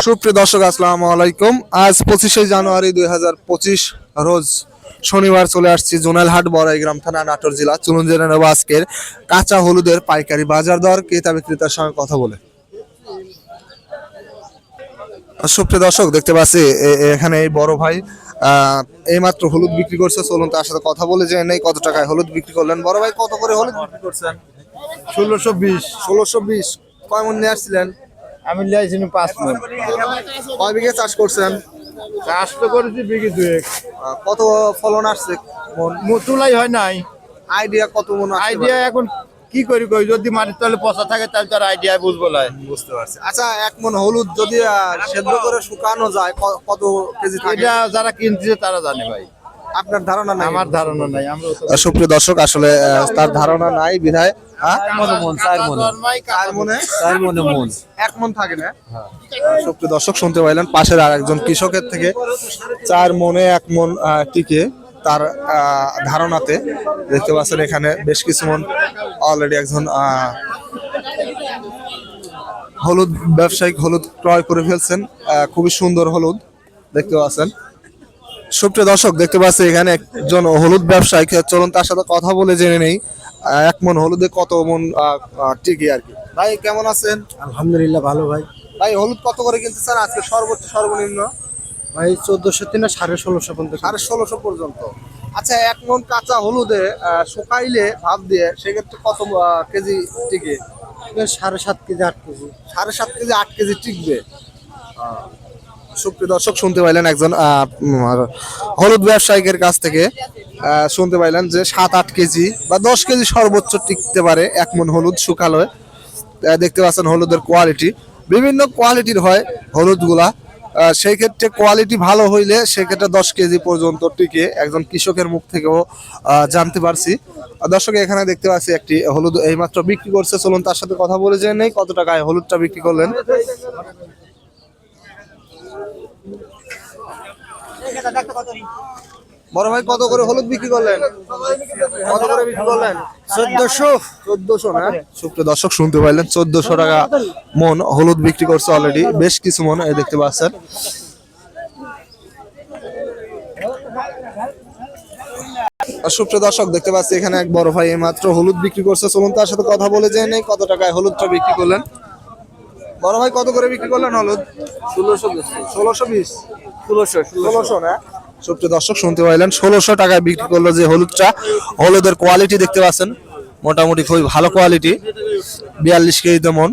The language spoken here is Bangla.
সুপ্রিয় দর্শক আসসালামু আলাইকুম। আজ 25শে জানুয়ারি 2025 রোজ শনিবার চলে আসছি জোনালহাট বড়াইগ্রাম থানা নাটোর জেলা। চলুন জেনে নেব আজকের কাঁচা হলুদের পাইকারি বাজার দর, ক্রেতা বিক্রেতার সঙ্গে কথা বলে। সুপ্রিয় দর্শক দেখতে পাচ্ছি এখানে এই বড় ভাই এইমাত্র হলুদ বিক্রি করছে। চলুন তার সাথে কথা বলে জেনে নেই কত টাকায় হলুদ বিক্রি করলেন। বড় ভাই কত করে হলুদ বিক্রি করছেন? 1620। 1620। কয় মন নিয়ে আসছিলেন? আমি লিয়েছি 5 মণ। কয় বিঘে চাষ করছেন? চাষ তো করেছি বিঘে 2 কত ফলন আসছে? তুলাই হয় নাই। আইডিয়া কত মন? আইডিয়া এখন কি করি কই, যদি মাটির তলে পচা থাকে তাহলে তার আইডিয়া বুঝবো না। বুঝতে পারছি। আচ্ছা, এক মন হলুদ যদি সেদ্ধ করে শুকানো যায় কত কেজি থাকে? এটা যারা কিনছে তারা জানে ভাই, আপনার ধারণা নাই? আমার ধারণা নাই। আমরা সুপ্রিয় দর্শক আসলে তার ধারণা নাই বিধায় এক মন থাকে না। সুপ্রিয় দর্শক শুনতে পাইলেন পাশের আর একজন কৃষকের থেকে 4 মনে 1 মন টিকে তার ধারণাতে। দেখতে পাচ্ছেন এখানে বেশ কিছু মন অলরেডি একজন হলুদ ব্যবসায়িক হলুদ ক্রয় করে ফেলছেন। খুবই সুন্দর হলুদ দেখতে পাচ্ছেন। সুপ্রিয় দর্শক দেখতে পাচ্ছি এখানে একজন হলুদ ব্যবসায়ী। চলুন তার সাথে কথা বলে জেনে নেই 1 মন হলুদে কত মন টিকে আর কি। ভাই কেমন আছেন? আলহামদুলিল্লাহ ভালো ভাই। ভাই হলুদ কত করে কিনতে চান আজকে সর্বোচ্চ সর্বনিম্ন? ভাই 1400 থেকে 1650 পর্যন্ত। 1650 পর্যন্ত। আচ্ছা, 1 মন কাঁচা হলুদে শুকাইলে ভাব দিয়ে সেক্ষেত্রে কত কেজি টিকে? 7.5 কেজি 8 কেজি। 7.5 কেজি 8 কেজি টিকবে। সুপ্রিয় দর্শক শুনতে পাইলেন একজন হলুদ ব্যবসায়িকের কাছ থেকে শুনতে পাইলেন যে 7-8 কেজি বা 10 কেজি সর্বোচ্চ টিকতে পারে 1 মন হলুদ শুকালে। দেখতে পাচ্ছেন হলুদের কোয়ালিটি বিভিন্ন কোয়ালিটির হয় হলুদগুলা। সেই ক্ষেত্রে কোয়ালিটি ভালো হইলে সেক্ষেত্রে 10 কেজি পর্যন্ত টিকে, একজন কৃষকের মুখ থেকেও জানতে পারছি। দর্শক এখানে দেখতে পাচ্ছি একটি হলুদ এইমাত্র বিক্রি করছে। চলুন তার সাথে কথা বলে জেনে নেই কত টাকায় হলুদটা বিক্রি করলেন। বড় ভাই কত করে হলুদ বিক্রি করলেন? কত করে বিক্রি করলেন? 1400 না? সুপ্রিয় দর্শক শুনতে পাইলেন 1400 টাকা মন হলুদ বিক্রি করছে অলরেডি। বেশ কিছু মন এই দেখতে পাচ্ছেন। সুপ্রিয় দর্শক দেখতে পাচ্ছি এখানে এক বড় ভাই এইমাত্র হলুদ বিক্রি করছে। চলুন তার সাথে কথা বলে জেনে নেই কত টাকায় হলুদটা বিক্রি করলেন। বড় ভাই কত করে বিক্রি করলেন হলুদ? 1620। 1600 না? সুপ্রিয় দর্শক শুনতে পাইলেন 1600 টাকায় বিক্রি করলো যে হলুদটা। হলুদের কোয়ালিটি দেখতে পাচ্ছেন মোটামুটি খুবই ভালো কোয়ালিটি। 42 কেজি মন।